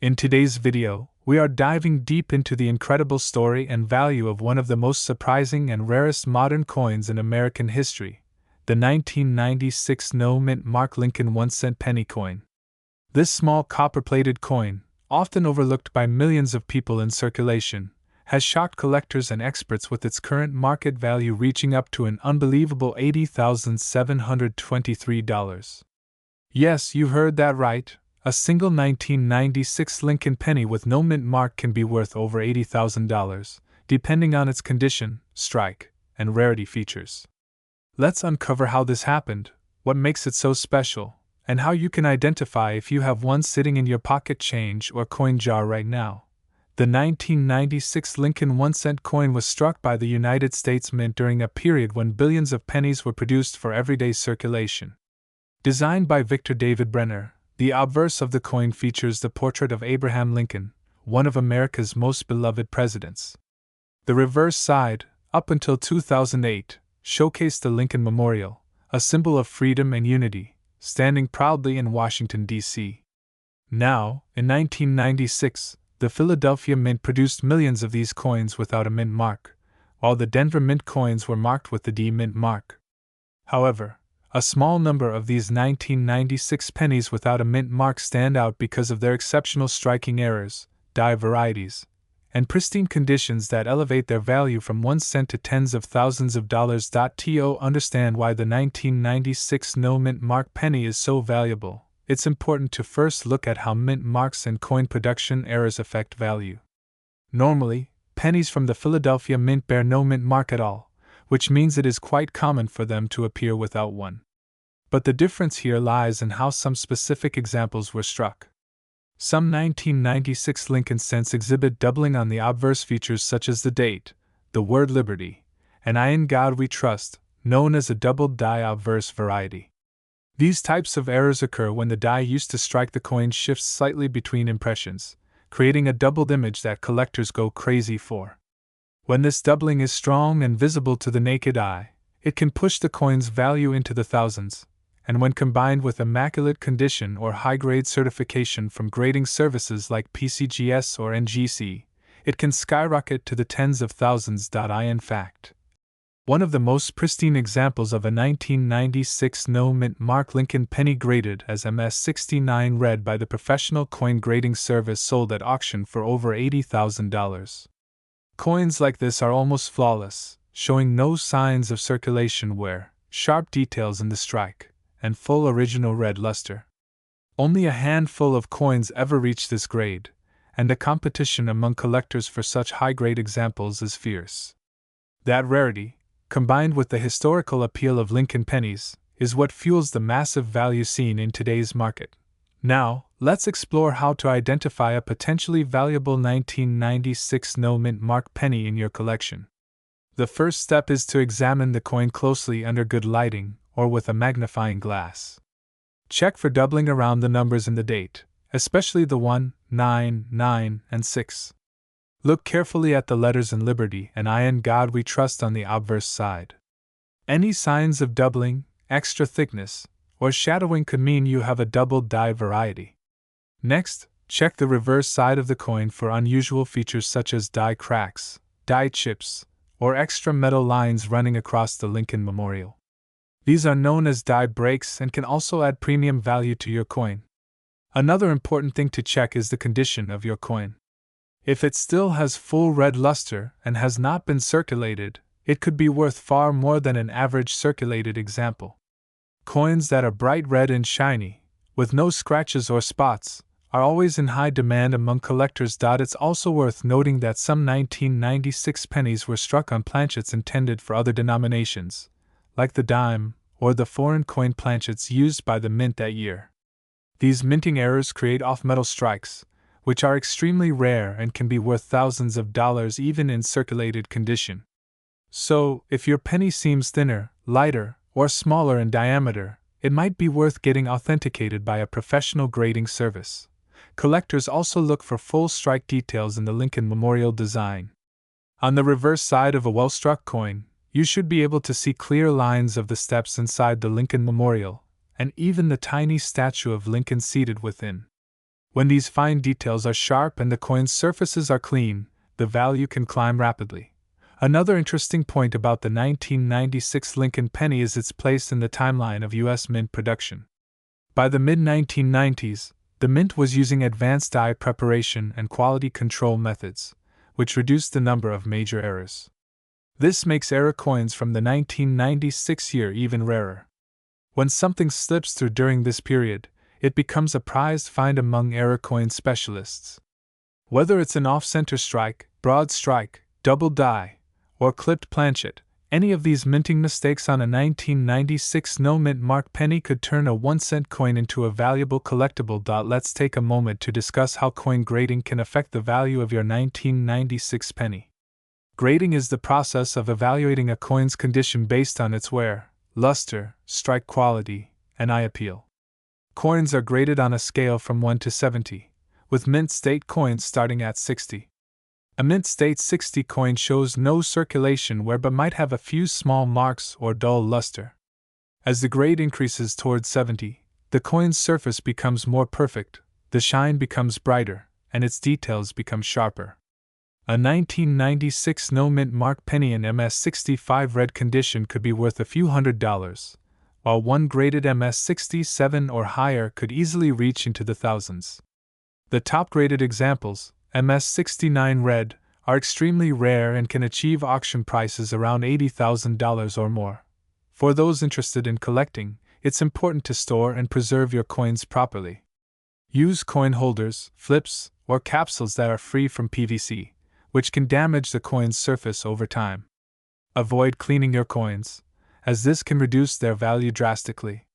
In today's video, we are diving deep into the incredible story and value of one of the most surprising and rarest modern coins in American history, the 1996 no-mint Mark Lincoln 1-cent penny coin. This small copper-plated coin, often overlooked by millions of people in circulation, has shocked collectors and experts with its current market value reaching up to an unbelievable $80,723. Yes, you heard that right. A single 1996 Lincoln penny with no mint mark can be worth over $80,000, depending on its condition, strike, and rarity features. Let's uncover how this happened, what makes it so special, and how you can identify if you have one sitting in your pocket change or coin jar right now. The 1996 Lincoln 1-cent coin was struck by the United States Mint during a period when billions of pennies were produced for everyday circulation. Designed by Victor David Brenner, the obverse of the coin features the portrait of Abraham Lincoln, one of America's most beloved presidents. The reverse side, up until 2008, showcased the Lincoln Memorial, a symbol of freedom and unity, standing proudly in Washington, D.C. Now, in 1996, the Philadelphia Mint produced millions of these coins without a mint mark, while the Denver Mint coins were marked with the D Mint mark. However, a small number of these 1996 pennies without a mint mark stand out because of their exceptional striking errors, die varieties, and pristine conditions that elevate their value from 1 cent to tens of thousands of dollars. To understand why the 1996 no mint mark penny is so valuable, it's important to first look at how mint marks and coin production errors affect value. Normally, pennies from the Philadelphia Mint bear no mint mark at all, which means it is quite common for them to appear without one. But the difference here lies in how some specific examples were struck. Some 1996 Lincoln cents exhibit doubling on the obverse features such as the date, the word liberty, and I in God we trust, known as a doubled die obverse variety. These types of errors occur when the die used to strike the coin shifts slightly between impressions, creating a doubled image that collectors go crazy for. When this doubling is strong and visible to the naked eye, it can push the coin's value into the thousands, and when combined with immaculate condition or high-grade certification from grading services like PCGS or NGC, it can skyrocket to the tens of thousands. In fact, one of the most pristine examples of a 1996 no-mint mark Lincoln penny graded as MS69 read by the professional coin grading service sold at auction for over $80,000. Coins like this are almost flawless, showing no signs of circulation wear, sharp details in the strike, and full original red luster. Only a handful of coins ever reach this grade, and the competition among collectors for such high-grade examples is fierce. That rarity, combined with the historical appeal of Lincoln pennies, is what fuels the massive value seen in today's market. Now, let's explore how to identify a potentially valuable 1996 no-mint mark penny in your collection. The first step is to examine the coin closely under good lighting or with a magnifying glass. Check for doubling around the numbers in the date, especially the 1, 9, 9, and 6. Look carefully at the letters in Liberty and I in God we trust on the obverse side. Any signs of doubling, extra thickness, or shadowing could mean you have a doubled die variety. Next, check the reverse side of the coin for unusual features such as die cracks, die chips, or extra metal lines running across the Lincoln Memorial. These are known as die breaks and can also add premium value to your coin. Another important thing to check is the condition of your coin. If it still has full red luster and has not been circulated, it could be worth far more than an average circulated example. Coins that are bright red and shiny, with no scratches or spots, are always in high demand among collectors. It's also worth noting that some 1996 pennies were struck on planchets intended for other denominations, like the dime or the foreign coin planchets used by the mint that year. These minting errors create off-metal strikes, which are extremely rare and can be worth thousands of dollars even in circulated condition. So, if your penny seems thinner, lighter, or smaller in diameter, it might be worth getting authenticated by a professional grading service. Collectors also look for full strike details in the Lincoln Memorial design. On the reverse side of a well-struck coin, you should be able to see clear lines of the steps inside the Lincoln Memorial, and even the tiny statue of Lincoln seated within. When these fine details are sharp and the coin's surfaces are clean, the value can climb rapidly. Another interesting point about the 1996 Lincoln penny is its place in the timeline of U.S. mint production. By the mid-1990s, the mint was using advanced die preparation and quality control methods, which reduced the number of major errors. This makes error coins from the 1996 year even rarer. When something slips through during this period, it becomes a prized find among error coin specialists. Whether it's an off-center strike, broad strike, double die, or clipped planchet, any of these minting mistakes on a 1996 no-mint mark penny could turn a 1-cent coin into a valuable collectible. Let's take a moment to discuss how coin grading can affect the value of your 1996 penny. Grading is the process of evaluating a coin's condition based on its wear, luster, strike quality, and eye appeal. Coins are graded on a scale from 1 to 70, with mint state coins starting at 60. A mint state 60 coin shows no circulation wear but might have a few small marks or dull luster. As the grade increases towards 70, the coin's surface becomes more perfect, the shine becomes brighter, and its details become sharper. A 1996 no-mint mark penny in MS65 red condition could be worth a few $100s, while one graded MS67 or higher could easily reach into the thousands. The top-graded examples, MS69 red, are extremely rare and can achieve auction prices around $80,000 or more. For those interested in collecting, it's important to store and preserve your coins properly. Use coin holders, flips, or capsules that are free from PVC, which can damage the coin's surface over time. Avoid cleaning your coins, as this can reduce their value drastically.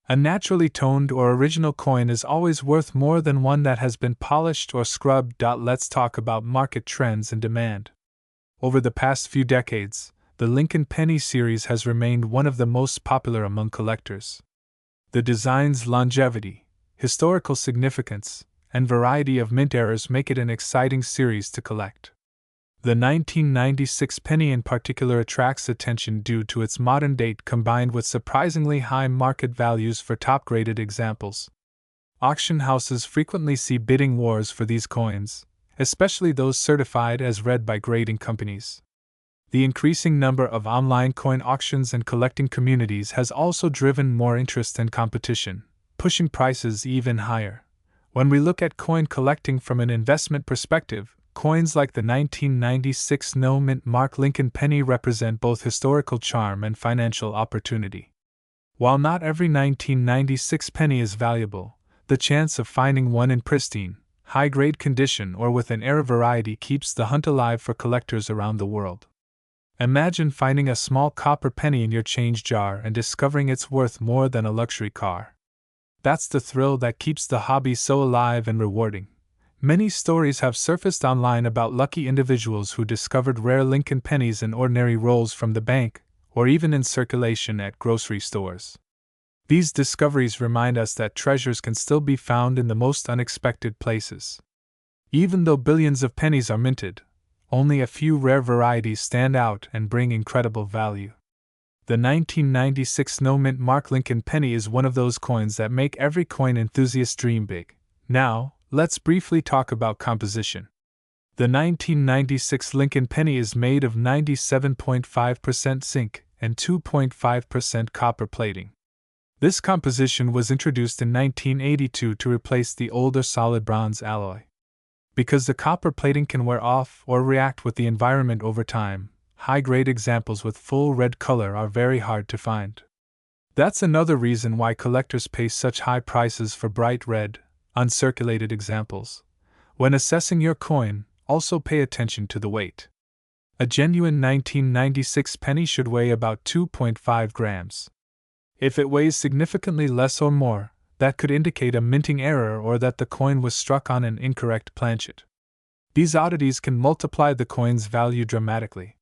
A naturally toned or original coin is always worth more than one that has been polished or scrubbed. Let's talk about market trends and demand. Over the past few decades, the Lincoln Penny series has remained one of the most popular among collectors. The design's longevity, historical significance, and variety of mint errors make it an exciting series to collect. The 1996 penny in particular attracts attention due to its modern date combined with surprisingly high market values for top-graded examples. Auction houses frequently see bidding wars for these coins, especially those certified as red by grading companies. The increasing number of online coin auctions and collecting communities has also driven more interest and competition, pushing prices even higher. When we look at coin collecting from an investment perspective, coins like the 1996 no-mint mark Lincoln penny represent both historical charm and financial opportunity. While not every 1996 penny is valuable, the chance of finding one in pristine, high-grade condition or with an error variety keeps the hunt alive for collectors around the world. Imagine finding a small copper penny in your change jar and discovering it's worth more than a luxury car. That's the thrill that keeps the hobby so alive and rewarding. Many stories have surfaced online about lucky individuals who discovered rare Lincoln pennies in ordinary rolls from the bank, or even in circulation at grocery stores. These discoveries remind us that treasures can still be found in the most unexpected places. Even though billions of pennies are minted, only a few rare varieties stand out and bring incredible value. The 1996 no-mint mark Lincoln penny is one of those coins that make every coin enthusiast dream big. Now, let's briefly talk about composition. The 1996 Lincoln penny is made of 97.5% zinc and 2.5% copper plating. This composition was introduced in 1982 to replace the older solid bronze alloy. Because the copper plating can wear off or react with the environment over time, high-grade examples with full red color are very hard to find. That's another reason why collectors pay such high prices for bright red, uncirculated examples. When assessing your coin, also pay attention to the weight. A genuine 1996 penny should weigh about 2.5 grams. If it weighs significantly less or more, that could indicate a minting error or that the coin was struck on an incorrect planchet. These oddities can multiply the coin's value dramatically.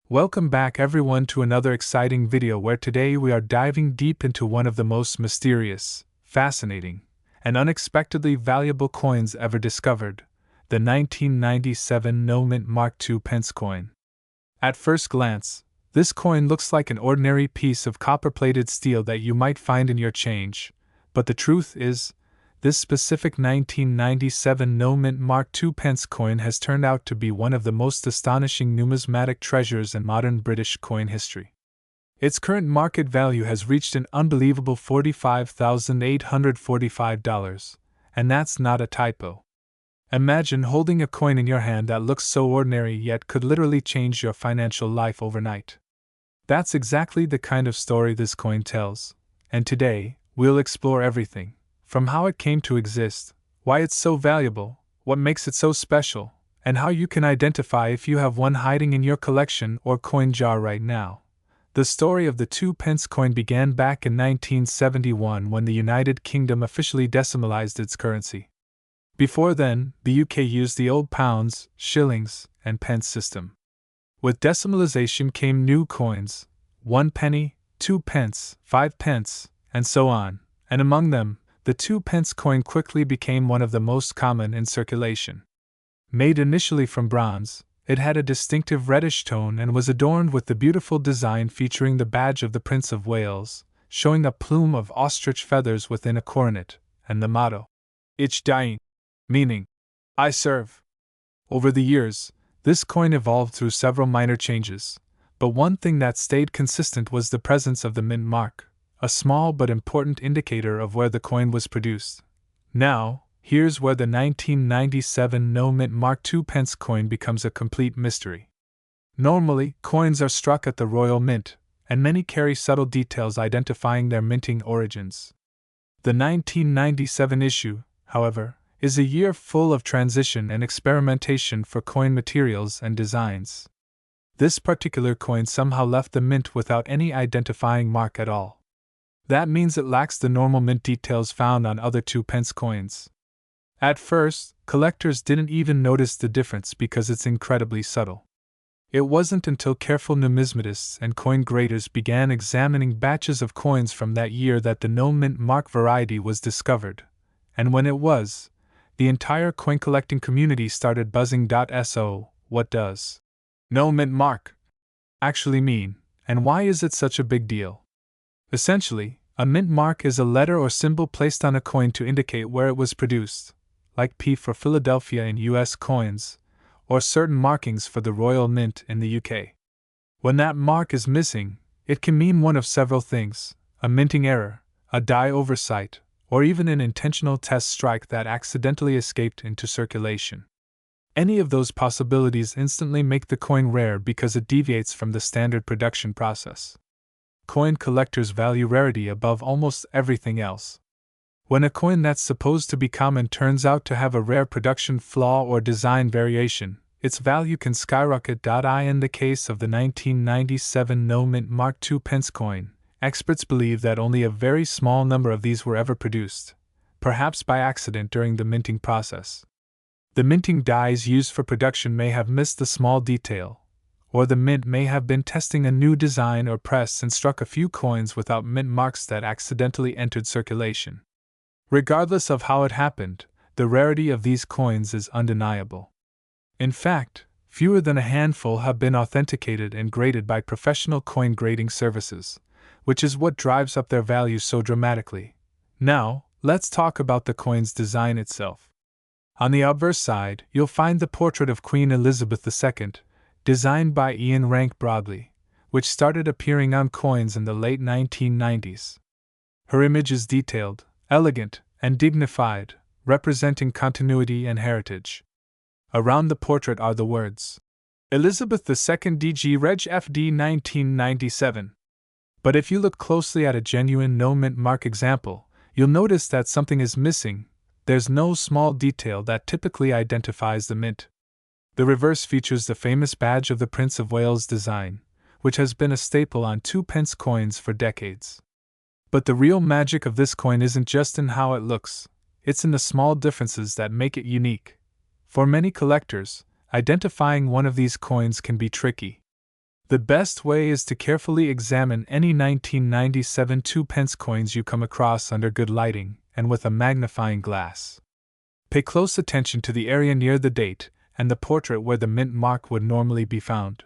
Welcome back everyone to another exciting video where today we are diving deep into one of the most mysterious, fascinating, and unexpectedly valuable coins ever discovered, the 1997 no-mint Mark II pence coin. At first glance, this coin looks like an ordinary piece of copper-plated steel that you might find in your change, but the truth is, this specific 1997 no-mint Mark II pence coin has turned out to be one of the most astonishing numismatic treasures in modern British coin history. Its current market value has reached an unbelievable $45,845, and that's not a typo. Imagine holding a coin in your hand that looks so ordinary yet could literally change your financial life overnight. That's exactly the kind of story this coin tells, and today, we'll explore everything, from how it came to exist, why it's so valuable, what makes it so special, and how you can identify if you have one hiding in your collection or coin jar right now. The story of the 2-pence coin began back in 1971 when the United Kingdom officially decimalized its currency. Before then, the UK used the old pounds, shillings, and pence system. With decimalization came new coins, 1 penny, 2 pence, 5 pence, and so on, and among them, the 2-pence coin quickly became one of the most common in circulation. Made initially from bronze, it had a distinctive reddish tone and was adorned with the beautiful design featuring the badge of the Prince of Wales, showing a plume of ostrich feathers within a coronet, and the motto, Ich diene, meaning, I serve. Over the years, this coin evolved through several minor changes, but one thing that stayed consistent was the presence of the mint mark, a small but important indicator of where the coin was produced. Now, here's where the 1997 no-mint Mark II pence coin becomes a complete mystery. Normally, coins are struck at the Royal Mint, and many carry subtle details identifying their minting origins. The 1997 issue, however, is a year full of transition and experimentation for coin materials and designs. This particular coin somehow left the mint without any identifying mark at all. That means it lacks the normal mint details found on other 2-pence coins. At first, collectors didn't even notice the difference because it's incredibly subtle. It wasn't until careful numismatists and coin graders began examining batches of coins from that year that the no-mint mark variety was discovered, and when it was, the entire coin collecting community started buzzing. So, what does no-mint mark actually mean, and why is it such a big deal? Essentially, a mint mark is a letter or symbol placed on a coin to indicate where it was produced, like P for Philadelphia in US coins, or certain markings for the Royal Mint in the UK. When that mark is missing, it can mean one of several things: a minting error, a die oversight, or even an intentional test strike that accidentally escaped into circulation. Any of those possibilities instantly make the coin rare because it deviates from the standard production process. Coin collectors value rarity above almost everything else. When a coin that's supposed to be common turns out to have a rare production flaw or design variation, its value can skyrocket. In the case of the 1997 no-mint Mark II pence coin, experts believe that only a very small number of these were ever produced, perhaps by accident during the minting process. The minting dies used for production may have missed the small detail, or the mint may have been testing a new design or press and struck a few coins without mint marks that accidentally entered circulation. Regardless of how it happened, the rarity of these coins is undeniable. In fact, fewer than a handful have been authenticated and graded by professional coin grading services, which is what drives up their value so dramatically. Now, let's talk about the coin's design itself. On the obverse side, you'll find the portrait of Queen Elizabeth II, designed by Ian Rank Broadley, which started appearing on coins in the late 1990s. Her image is detailed, elegant, and dignified, representing continuity and heritage. Around the portrait are the words, Elizabeth II DG Reg FD 1997. But if you look closely at a genuine no-mint mark example, you'll notice that something is missing. There's no small detail that typically identifies the mint. The reverse features the famous badge of the Prince of Wales design, which has been a staple on 2-pence coins for decades. But the real magic of this coin isn't just in how it looks, it's in the small differences that make it unique. For many collectors, identifying one of these coins can be tricky. The best way is to carefully examine any 1997 2-pence coins you come across under good lighting and with a magnifying glass. Pay close attention to the area near the date and the portrait where the mint mark would normally be found.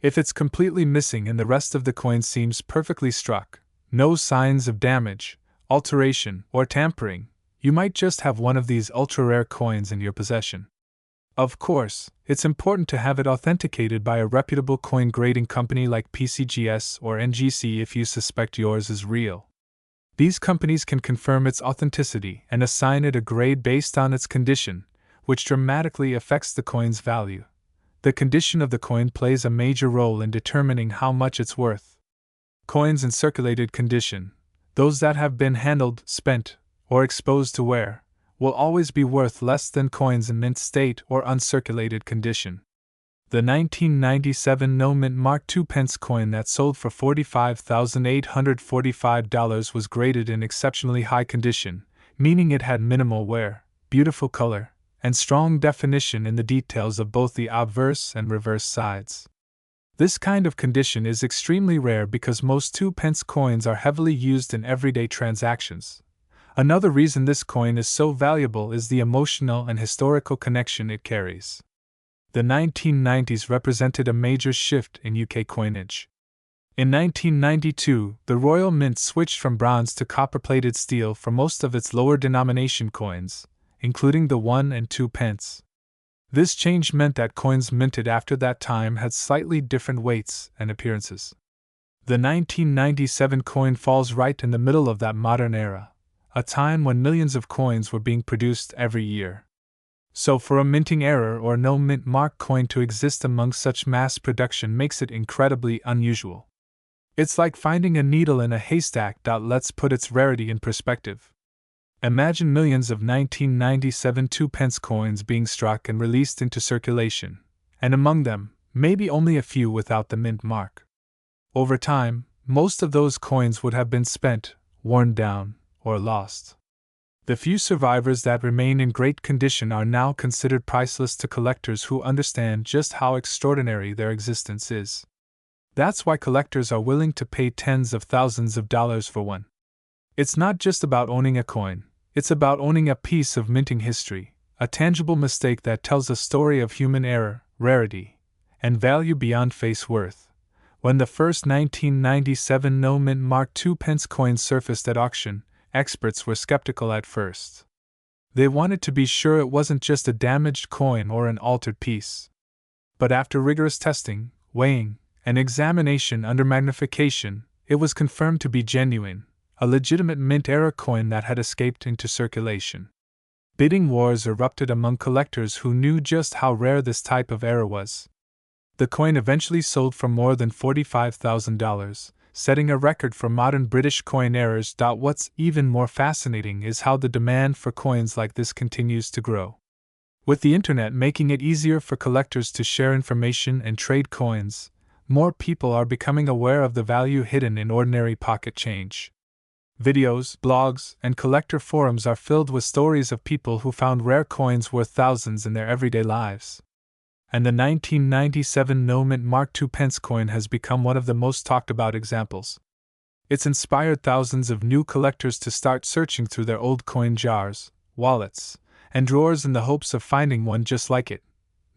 If it's completely missing and the rest of the coin seems perfectly struck, no signs of damage, alteration, or tampering, you might just have one of these ultra-rare coins in your possession. Of course, it's important to have it authenticated by a reputable coin grading company like PCGS or NGC if you suspect yours is real. These companies can confirm its authenticity and assign it a grade based on its condition, which dramatically affects the coin's value. The condition of the coin plays a major role in determining how much it's worth. Coins in circulated condition, those that have been handled, spent, or exposed to wear, will always be worth less than coins in mint state or uncirculated condition. The 1997 no-mint Mark II pence coin that sold for $45,845 was graded in exceptionally high condition, meaning it had minimal wear, beautiful color, and strong definition in the details of both the obverse and reverse sides. This kind of condition is extremely rare because most 2-pence coins are heavily used in everyday transactions. Another reason this coin is so valuable is the emotional and historical connection it carries. The 1990s represented a major shift in UK coinage. In 1992, the Royal Mint switched from bronze to copper-plated steel for most of its lower denomination coins, including the 1 and 2 pence. This change meant that coins minted after that time had slightly different weights and appearances. The 1997 coin falls right in the middle of that modern era, a time when millions of coins were being produced every year. So for a minting error or no mint mark coin to exist among such mass production makes it incredibly unusual. It's like finding a needle in a haystack. Let's put its rarity in perspective. Imagine millions of 1997 2-pence coins being struck and released into circulation, and among them, maybe only a few without the mint mark. Over time, most of those coins would have been spent, worn down, or lost. The few survivors that remain in great condition are now considered priceless to collectors who understand just how extraordinary their existence is. That's why collectors are willing to pay tens of thousands of dollars for one. It's not just about owning a coin, it's about owning a piece of minting history, a tangible mistake that tells a story of human error, rarity, and value beyond face worth. When the first 1997 no-mint Mark II pence coin surfaced at auction, experts were skeptical at first. They wanted to be sure it wasn't just a damaged coin or an altered piece. But after rigorous testing, weighing, and examination under magnification, it was confirmed to be genuine, a legitimate mint-era coin that had escaped into circulation. Bidding wars erupted among collectors who knew just how rare this type of error was. The coin eventually sold for more than $45,000, setting a record for modern British coin errors. What's even more fascinating is how the demand for coins like this continues to grow. With the internet making it easier for collectors to share information and trade coins, more people are becoming aware of the value hidden in ordinary pocket change. Videos, blogs, and collector forums are filled with stories of people who found rare coins worth thousands in their everyday lives. And the 1997 no-mint Mark II pence coin has become one of the most talked about examples. It's inspired thousands of new collectors to start searching through their old coin jars, wallets, and drawers in the hopes of finding one just like it.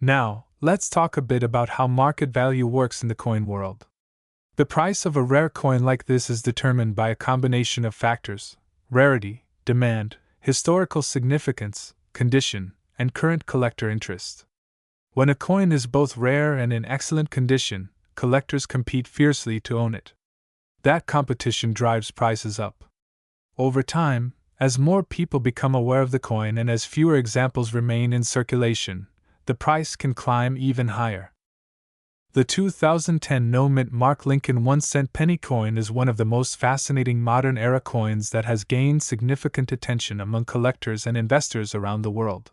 Now, let's talk a bit about how market value works in the coin world. The price of a rare coin like this is determined by a combination of factors: rarity, demand, historical significance, condition, and current collector interest. When a coin is both rare and in excellent condition, collectors compete fiercely to own it. That competition drives prices up. Over time, as more people become aware of the coin and as fewer examples remain in circulation, the price can climb even higher. The 2010 no-mint Mark Lincoln 1-cent penny coin is one of the most fascinating modern-era coins that has gained significant attention among collectors and investors around the world.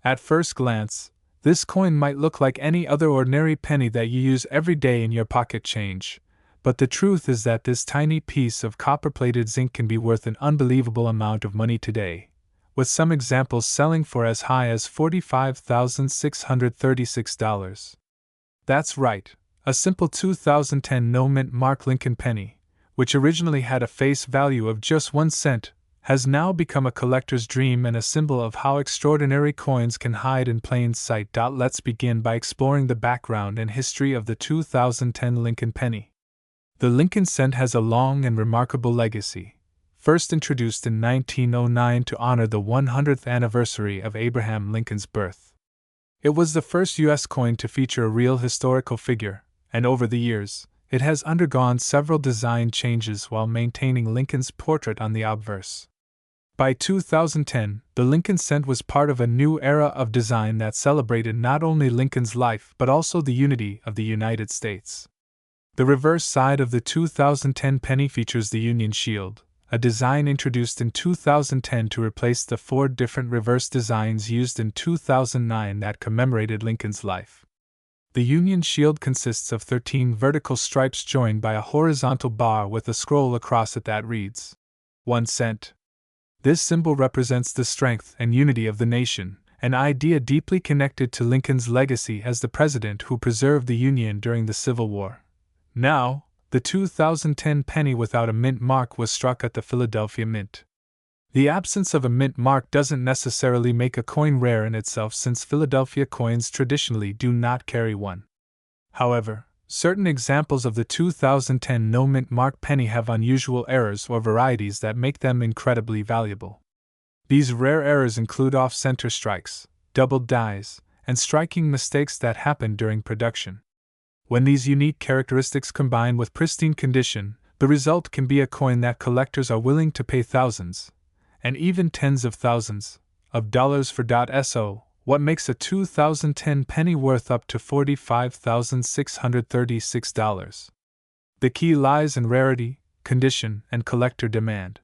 At first glance, this coin might look like any other ordinary penny that you use every day in your pocket change, but the truth is that this tiny piece of copper-plated zinc can be worth an unbelievable amount of money today, with some examples selling for as high as $45,636. That's right, a simple 2010 no-mint Mark Lincoln penny, which originally had a face value of just 1 cent, has now become a collector's dream and a symbol of how extraordinary coins can hide in plain sight. Let's begin by exploring the background and history of the 2010 Lincoln penny. The Lincoln cent has a long and remarkable legacy. first introduced in 1909 to honor the 100th anniversary of Abraham Lincoln's birth. It was the first U.S. coin to feature a real historical figure, and over the years, it has undergone several design changes while maintaining Lincoln's portrait on the obverse. By 2010, the Lincoln cent was part of a new era of design that celebrated not only Lincoln's life but also the unity of the United States. The reverse side of the 2010 penny features the Union Shield, a design introduced in 2010 to replace the 4 different reverse designs used in 2009 that commemorated Lincoln's life. The Union Shield consists of 13 vertical stripes joined by a horizontal bar with a scroll across it that reads, 1 cent. This symbol represents the strength and unity of the nation, an idea deeply connected to Lincoln's legacy as the president who preserved the Union during the Civil War. Now, the 2010 penny without a mint mark was struck at the Philadelphia Mint. The absence of a mint mark doesn't necessarily make a coin rare in itself, since Philadelphia coins traditionally do not carry one. However, certain examples of the 2010 no mint mark penny have unusual errors or varieties that make them incredibly valuable. These rare errors include off-center strikes, doubled dies, and striking mistakes that happen during production. When these unique characteristics combine with pristine condition, the result can be a coin that collectors are willing to pay thousands, and even tens of thousands, of dollars for. So, what makes a 2010 penny worth up to $45,636? The key lies in rarity, condition, and collector demand.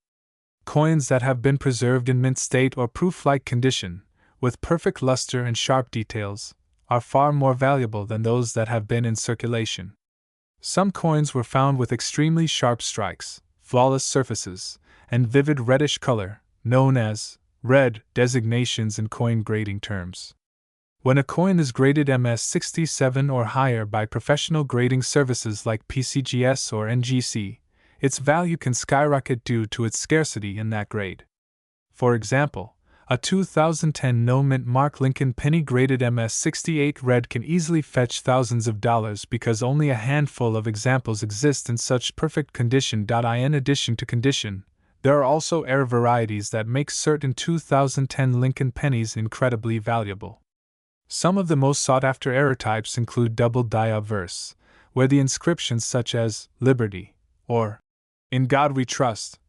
Coins that have been preserved in mint state or proof-like condition, with perfect luster and sharp details, are far more valuable than those that have been in circulation. Some coins were found with extremely sharp strikes, flawless surfaces, and vivid reddish color, known as red designations in coin grading terms. When a coin is graded MS67 or higher by professional grading services like PCGS or NGC, its value can skyrocket due to its scarcity in that grade. For example, a 2010 no mint mark Lincoln penny graded MS68 red can easily fetch thousands of dollars because only a handful of examples exist in such perfect condition. In addition to condition, there are also error varieties that make certain 2010 Lincoln pennies incredibly valuable. Some of the most sought-after error types include double die obverse, where the inscriptions such as Liberty or In God We Trust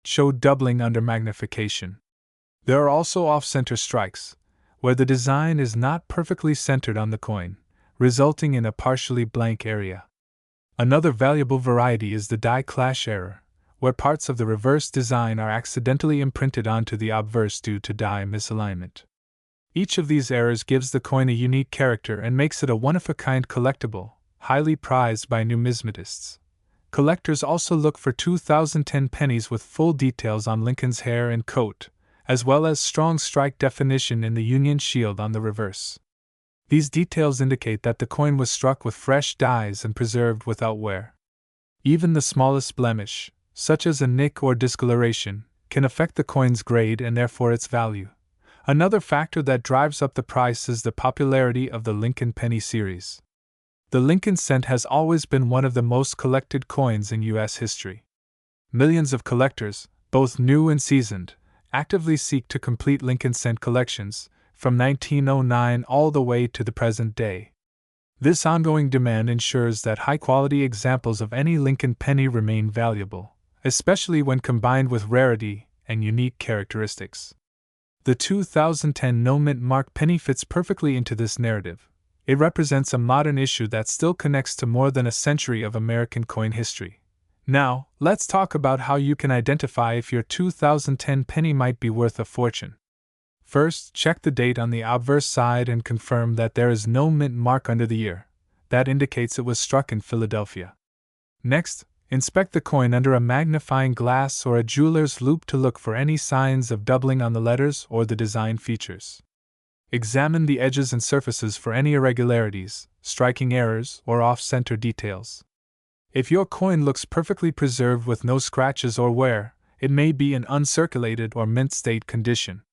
show doubling under magnification. There are also off-center strikes, where the design is not perfectly centered on the coin, resulting in a partially blank area. Another valuable variety is the die clash error, where parts of the reverse design are accidentally imprinted onto the obverse due to die misalignment. Each of these errors gives the coin a unique character and makes it a one-of-a-kind collectible, highly prized by numismatists. Collectors also look for 2010 pennies with full details on Lincoln's hair and coat, as well as strong strike definition in the Union Shield on the reverse. These details indicate that the coin was struck with fresh dies and preserved without wear. Even the smallest blemish, such as a nick or discoloration, can affect the coin's grade and therefore its value. Another factor that drives up the price is the popularity of the Lincoln penny series. The Lincoln cent has always been one of the most collected coins in U.S. history. Millions of collectors, both new and seasoned, actively seek to complete Lincoln cent collections, from 1909 all the way to the present day. This ongoing demand ensures that high-quality examples of any Lincoln penny remain valuable, especially when combined with rarity and unique characteristics. The 2010 no mint mark penny fits perfectly into this narrative. It represents a modern issue that still connects to more than a century of American coin history. Now, let's talk about how you can identify if your 2010 penny might be worth a fortune. First, check the date on the obverse side and confirm that there is no mint mark under the year. That indicates it was struck in Philadelphia. Next, inspect the coin under a magnifying glass or a jeweler's loupe to look for any signs of doubling on the letters or the design features. Examine the edges and surfaces for any irregularities, striking errors, or off-center details. If your coin looks perfectly preserved with no scratches or wear, it may be in uncirculated or mint state condition.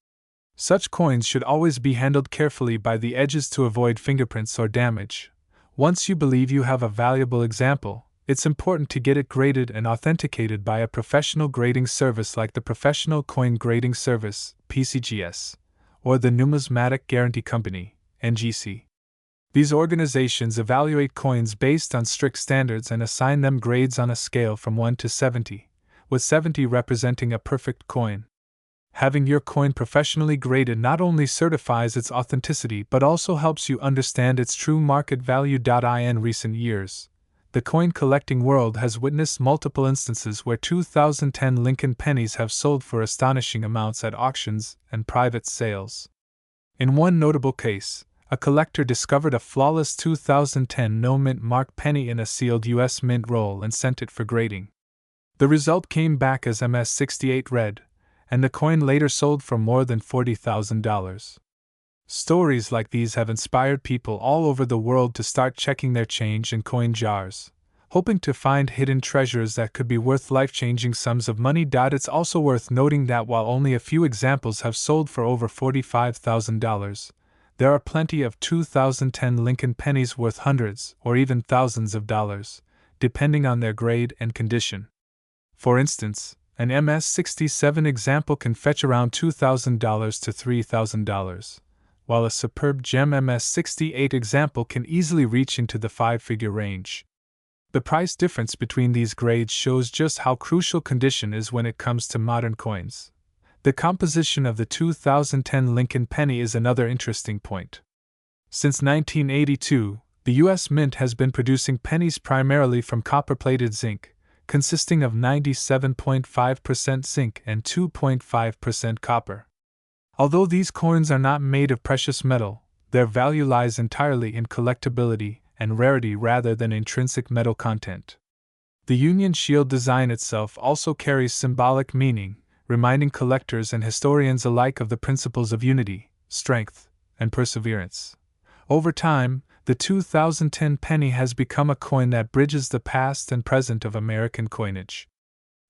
Such coins should always be handled carefully by the edges to avoid fingerprints or damage. Once you believe you have a valuable example, it's important to get it graded and authenticated by a professional grading service like the Professional Coin Grading Service, PCGS, or the Numismatic Guarantee Company, NGC. These organizations evaluate coins based on strict standards and assign them grades on a scale from 1 to 70, with 70 representing a perfect coin. Having your coin professionally graded not only certifies its authenticity but also helps you understand its true market value. In recent years, the coin collecting world has witnessed multiple instances where 2010 Lincoln pennies have sold for astonishing amounts at auctions and private sales. In one notable case, a collector discovered a flawless 2010 no-mint mark penny in a sealed U.S. mint roll and sent it for grading. The result came back as MS-68 red, and the coin later sold for more than $40,000. Stories like these have inspired people all over the world to start checking their change in coin jars, hoping to find hidden treasures that could be worth life-changing sums of money. It's also worth noting that while only a few examples have sold for over $45,000, there are plenty of 2010 Lincoln pennies worth hundreds or even thousands of dollars, depending on their grade and condition. For instance, an MS-67 example can fetch around $2,000 to $3,000, while a superb gem MS-68 example can easily reach into the five-figure range. The price difference between these grades shows just how crucial condition is when it comes to modern coins. The composition of the 2010 Lincoln penny is another interesting point. Since 1982, the U.S. Mint has been producing pennies primarily from copper-plated zinc, consisting of 97.5% zinc and 2.5% copper. Although these coins are not made of precious metal, their value lies entirely in collectability and rarity rather than intrinsic metal content. The Union Shield design itself also carries symbolic meaning, reminding collectors and historians alike of the principles of unity, strength, and perseverance. Over time, the 2010 penny has become a coin that bridges the past and present of American coinage.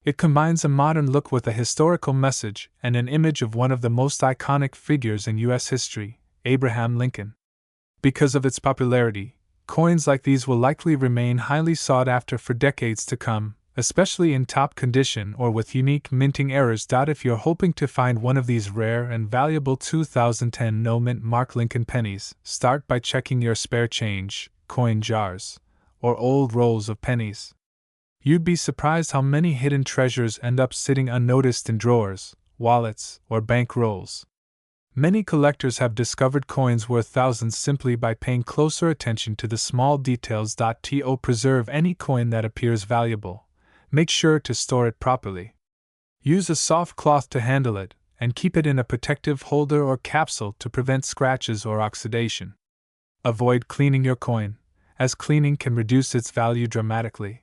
It combines a modern look with a historical message and an image of one of the most iconic figures in U.S. history, Abraham Lincoln. Because of its popularity, coins like these will likely remain highly sought after for decades to come, especially in top condition or with unique minting errors. If you're hoping to find one of these rare and valuable 2010 no-mint mark Lincoln pennies, start by checking your spare change, coin jars, or old rolls of pennies. You'd be surprised how many hidden treasures end up sitting unnoticed in drawers, wallets, or bank rolls. Many collectors have discovered coins worth thousands simply by paying closer attention to the small details. To preserve any coin that appears valuable, make sure to store it properly. Use a soft cloth to handle it, and keep it in a protective holder or capsule to prevent scratches or oxidation. Avoid cleaning your coin, as cleaning can reduce its value dramatically.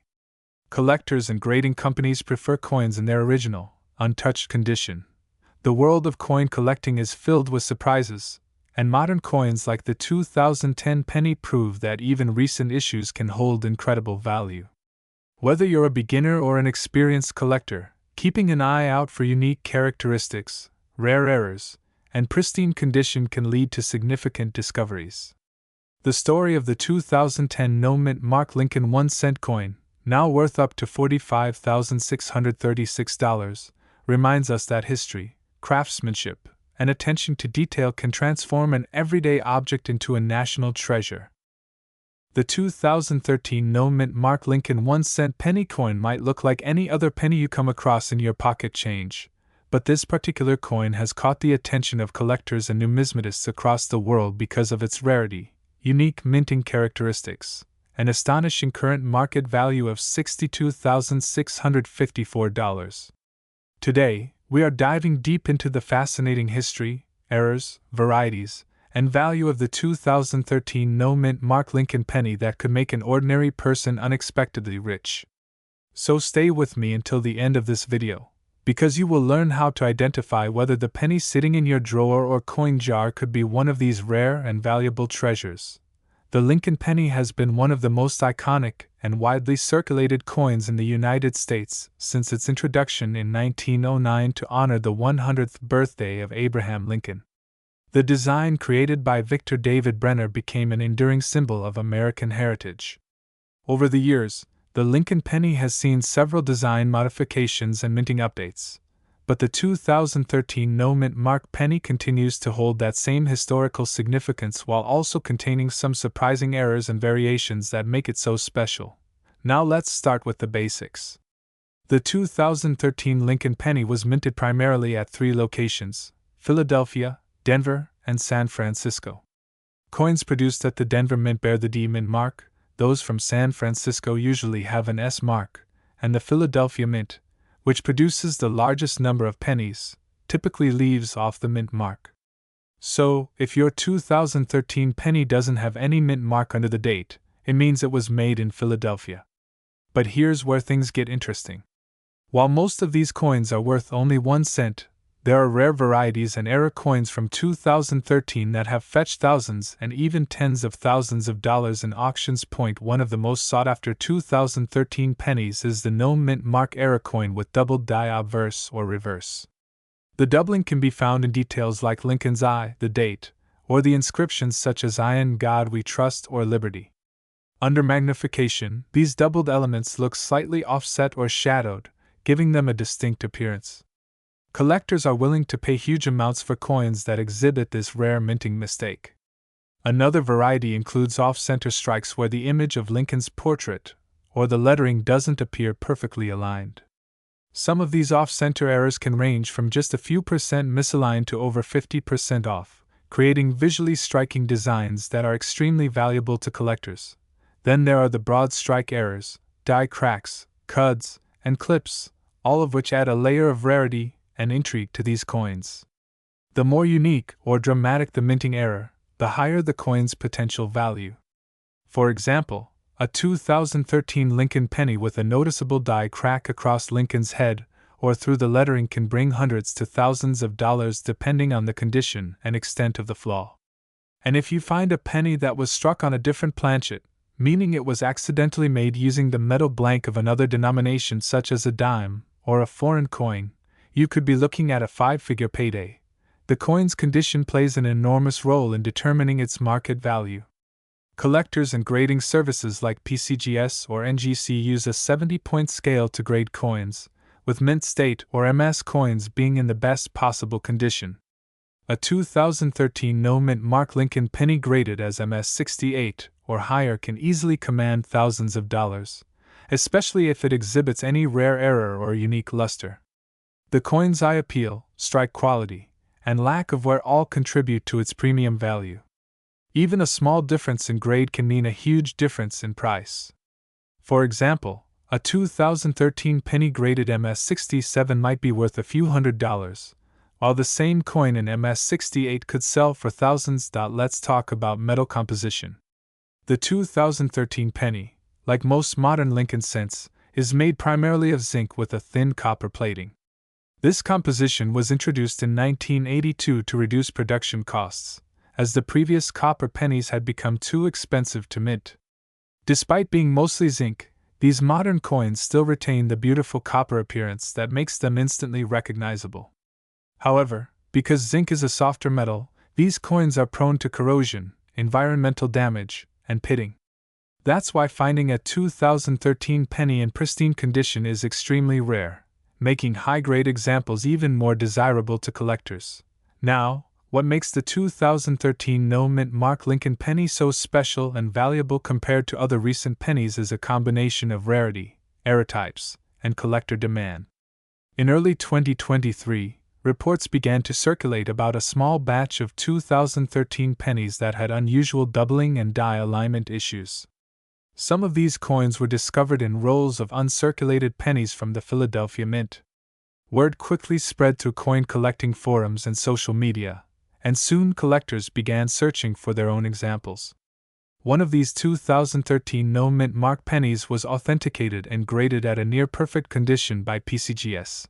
Collectors and grading companies prefer coins in their original, untouched condition. The world of coin collecting is filled with surprises, and modern coins like the 2010 penny prove that even recent issues can hold incredible value. Whether you're a beginner or an experienced collector, keeping an eye out for unique characteristics, rare errors, and pristine condition can lead to significant discoveries. The story of the 2010 no-mint mark Lincoln 1-cent coin, now worth up to $45,636, reminds us that history, craftsmanship, and attention to detail can transform an everyday object into a national treasure. The 2013 no-mint mark Lincoln 1-cent penny coin might look like any other penny you come across in your pocket change, but this particular coin has caught the attention of collectors and numismatists across the world because of its rarity, unique minting characteristics, and astonishing current market value of $62,654. Today, we are diving deep into the fascinating history, errors, varieties, and value of the 2013 no-mint mark Lincoln penny that could make an ordinary person unexpectedly rich. So stay with me until the end of this video, because you will learn how to identify whether the penny sitting in your drawer or coin jar could be one of these rare and valuable treasures. The Lincoln penny has been one of the most iconic and widely circulated coins in the United States since its introduction in 1909 to honor the 100th birthday of Abraham Lincoln. The design created by Victor David Brenner became an enduring symbol of American heritage. Over the years, The Lincoln penny has seen several design modifications and minting updates, but the 2013 no-mint mark penny continues to hold that same historical significance while also containing some surprising errors and variations that make it so special. Now let's start with the basics. The 2013 Lincoln penny was minted primarily at 3 locations: Philadelphia, Denver, and San Francisco. Coins produced at the Denver Mint bear the D Mint mark, those from San Francisco usually have an S mark, and the Philadelphia Mint, which produces the largest number of pennies, typically leaves off the Mint mark. So, if your 2013 penny doesn't have any Mint mark under the date, it means it was made in Philadelphia. But here's where things get interesting. While most of these coins are worth only 1 cent, there are rare varieties and error coins from 2013 that have fetched thousands and even tens of thousands of dollars in auctions. One of the most sought-after 2013 pennies is the no mint mark error coin with doubled die obverse or reverse. The doubling can be found in details like Lincoln's I, the date, or the inscriptions such as I in God We Trust or Liberty. Under magnification, these doubled elements look slightly offset or shadowed, giving them a distinct appearance. Collectors are willing to pay huge amounts for coins that exhibit this rare minting mistake. Another variety includes off-center strikes where the image of Lincoln's portrait or the lettering doesn't appear perfectly aligned. Some of these off-center errors can range from just a few percent misaligned to over 50% off, creating visually striking designs that are extremely valuable to collectors. Then there are the broad strike errors, die cracks, cuds, and clips, all of which add a layer of rarity and intrigue to these coins. The more unique or dramatic the minting error, the higher the coin's potential value. For example, a 2013 Lincoln penny with a noticeable die crack across Lincoln's head or through the lettering can bring hundreds to thousands of dollars depending on the condition and extent of the flaw. And if you find a penny that was struck on a different planchet, meaning it was accidentally made using the metal blank of another denomination such as a dime or a foreign coin, you could be looking at a 5-figure payday. The coin's condition plays an enormous role in determining its market value. Collectors and grading services like PCGS or NGC use a 70-point scale to grade coins, with mint state or MS coins being in the best possible condition. A 2013 no-mint mark Lincoln penny graded as MS 68 or higher can easily command thousands of dollars, especially if it exhibits any rare error or unique luster. The coin's eye appeal, strike quality, and lack of wear all contribute to its premium value. Even a small difference in grade can mean a huge difference in price. For example, a 2013 penny graded MS67 might be worth a few $100s, while the same coin in MS68 could sell for thousands. Let's talk about metal composition. The 2013 penny, like most modern Lincoln cents, is made primarily of zinc with a thin copper plating. This composition was introduced in 1982 to reduce production costs, as the previous copper pennies had become too expensive to mint. Despite being mostly zinc, these modern coins still retain the beautiful copper appearance that makes them instantly recognizable. However, because zinc is a softer metal, these coins are prone to corrosion, environmental damage, and pitting. That's why finding a 2013 penny in pristine condition is extremely rare, making high-grade examples even more desirable to collectors. Now, what makes the 2013 no-mint mark Lincoln penny so special and valuable compared to other recent pennies is a combination of rarity, error types, and collector demand. In early 2023, reports began to circulate about a small batch of 2013 pennies that had unusual doubling and die alignment issues. Some of these coins were discovered in rolls of uncirculated pennies from the Philadelphia Mint. Word quickly spread through coin collecting forums and social media, and soon collectors began searching for their own examples. One of these 2013 no-mint mark pennies was authenticated and graded at a near-perfect condition by PCGS,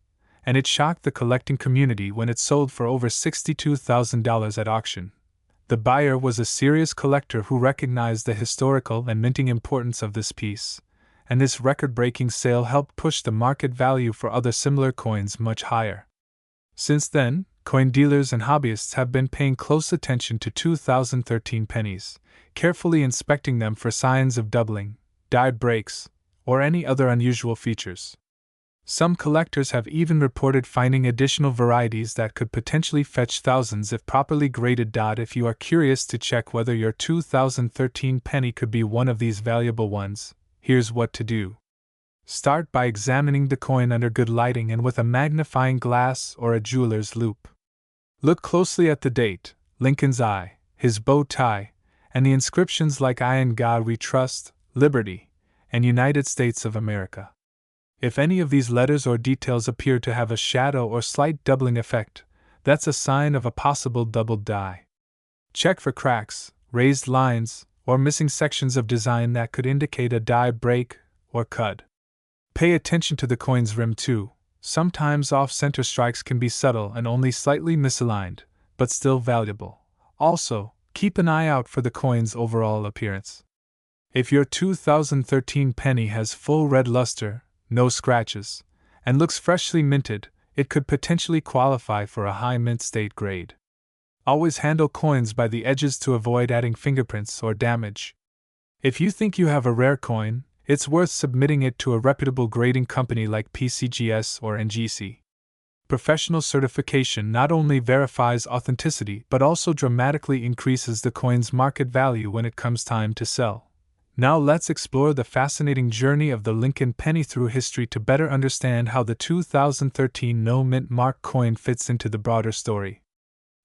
and it shocked the collecting community when it sold for over $62,000 at auction. The buyer was a serious collector who recognized the historical and minting importance of this piece, and this record-breaking sale helped push the market value for other similar coins much higher. Since then, coin dealers and hobbyists have been paying close attention to 2013 pennies, carefully inspecting them for signs of doubling, die breaks, or any other unusual features. Some collectors have even reported finding additional varieties that could potentially fetch thousands if properly graded. If you are curious to check whether your 2013 penny could be one of these valuable ones, here's what to do. Start by examining the coin under good lighting and with a magnifying glass or a jeweler's loupe. Look closely at the date, Lincoln's eye, his bow tie, and the inscriptions like "I in God We Trust," "Liberty," and "United States of America." If any of these letters or details appear to have a shadow or slight doubling effect, that's a sign of a possible doubled die. Check for cracks, raised lines, or missing sections of design that could indicate a die break or cut. Pay attention to the coin's rim too. Sometimes off-center strikes can be subtle and only slightly misaligned, but still valuable. Also, keep an eye out for the coin's overall appearance. If your 2013 penny has full red luster, no scratches, and looks freshly minted, it could potentially qualify for a high mint state grade. Always handle coins by the edges to avoid adding fingerprints or damage. If you think you have a rare coin, it's worth submitting it to a reputable grading company like PCGS or NGC. Professional certification not only verifies authenticity but also dramatically increases the coin's market value when it comes time to sell. Now let's explore the fascinating journey of the Lincoln penny through history to better understand how the 2013 no-mint mark coin fits into the broader story.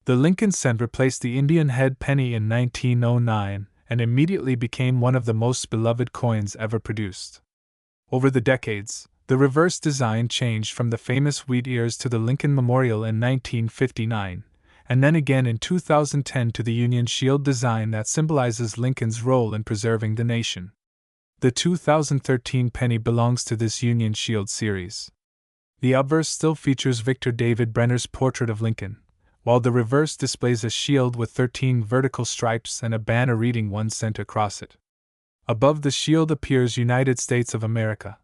The Lincoln cent replaced the Indian head penny in 1909 and immediately became one of the most beloved coins ever produced. Over the decades, the reverse design changed from the famous wheat ears to the Lincoln Memorial in 1959, and then again in 2010 to the Union Shield design that symbolizes Lincoln's role in preserving the nation. The 2013 penny belongs to this Union Shield series. The obverse still features Victor David Brenner's portrait of Lincoln, while the reverse displays a shield with 13 vertical stripes and a banner reading 1 cent across it. Above the shield appears United States of America.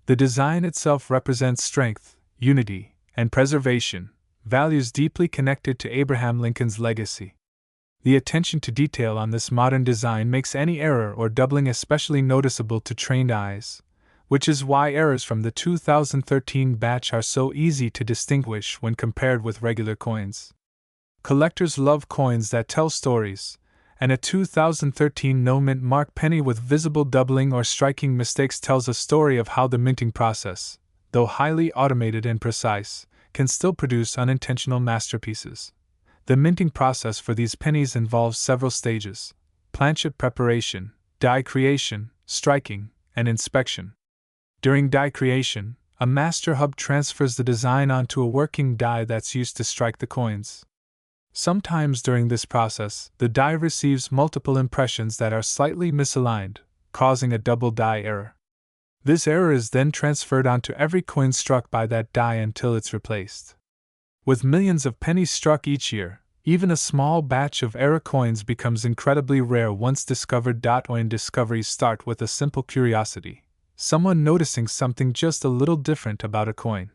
The design itself represents strength, unity, and preservation, values deeply connected to Abraham Lincoln's legacy. The attention to detail on this modern design makes any error or doubling especially noticeable to trained eyes, which is why errors from the 2013 batch are so easy to distinguish when compared with regular coins. Collectors love coins that tell stories, and a 2013 no-mint mark penny with visible doubling or striking mistakes tells a story of how the minting process, though highly automated and precise, can still produce unintentional masterpieces. The minting process for these pennies involves several stages: planchet preparation, die creation, striking, and inspection. During die creation, a master hub transfers the design onto a working die that's used to strike the coins. Sometimes during this process, the die receives multiple impressions that are slightly misaligned, causing a double die error. This error is then transferred onto every coin struck by that die until it's replaced. With millions of pennies struck each year, even a small batch of error coins becomes incredibly rare once discovered. Coin discoveries start with a simple curiosity: someone noticing something just a little different about a coin.